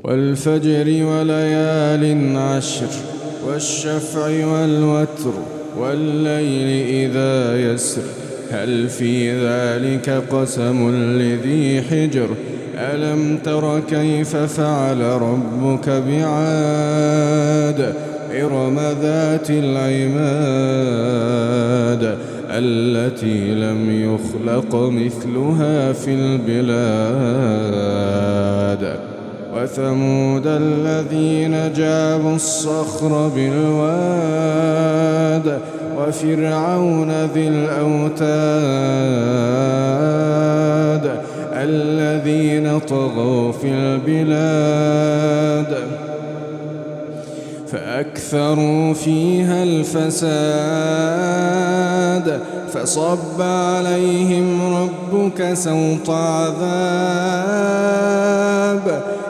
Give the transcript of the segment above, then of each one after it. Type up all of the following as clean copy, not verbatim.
والفجر وليال عشر والشفع والوتر والليل إذا يسر هل في ذلك قسم لذي حجر ألم تر كيف فعل ربك بعاد إرم ذات العماد التي لم يخلق مثلها في البلاد وثمود الذين جابوا الصخر بالواد وفرعون ذي الأوتاد الذين طغوا في البلاد فأكثروا فيها الفساد فصب عليهم ربك سوط عذاب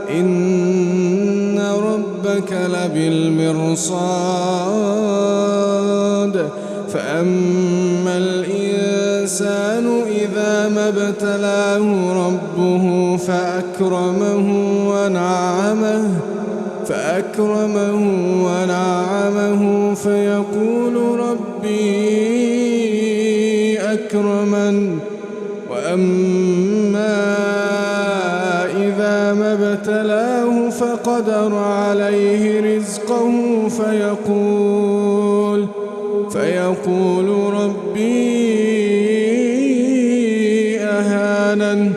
إن ربك لبالمرصاد فأما الإنسان إذا ما ابتلاه ربه فأكرمه ونعمه فيقول ربي أكرمن وأما إذا ما ابتلاه فقدر عليه رزقه فيقول ربي أهانن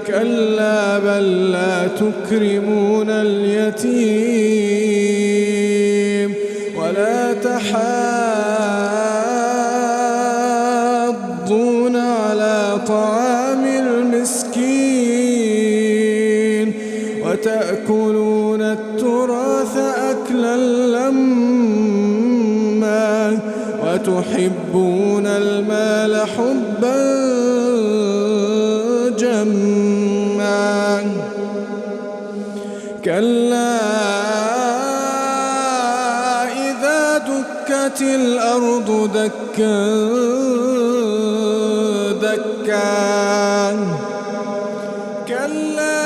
كلا بل لا تكرمون اليتيم ولا تحاضون على طعام المسكين وتأكلون التراث أكلا لما وتحبون المال حبا جما كلا إذا دكت الأرض دكا دكا كلا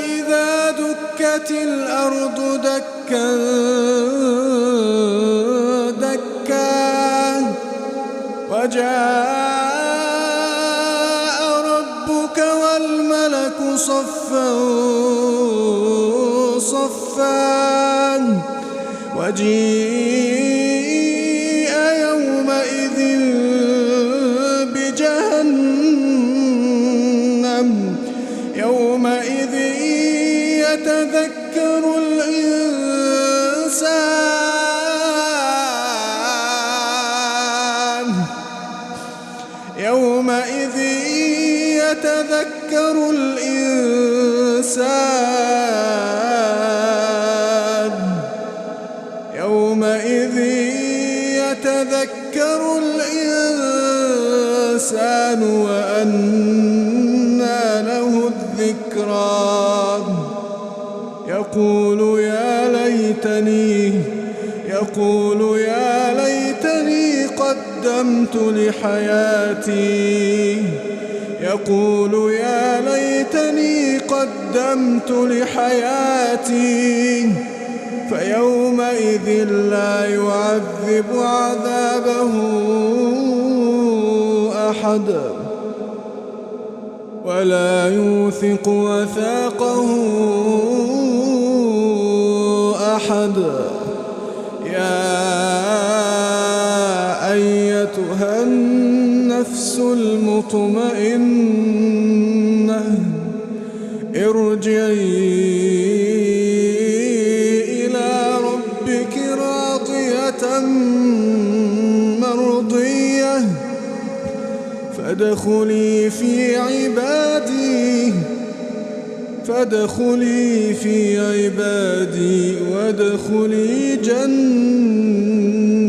إذا دكت الأرض دكا دكا وجاء ربك والملك صفا صفا وجيء يومئذ بجهنم يومئذ يتذكر الإنسان يومئذ يتذكر الإنسان يومئذ يتذكر الإنسان وأنى له الذكرى يقول يا ليتني قدمت لحياتي يقول يا ليتني قدمت لحياتي فيومئذ لا يعذب عذابه أحد ولا يوثق وثاقه أحد يا أيتها النفس المطمئنة ارجعي إلى ربك راضية مرضية فادخلي في عبادي وادخلي جنتي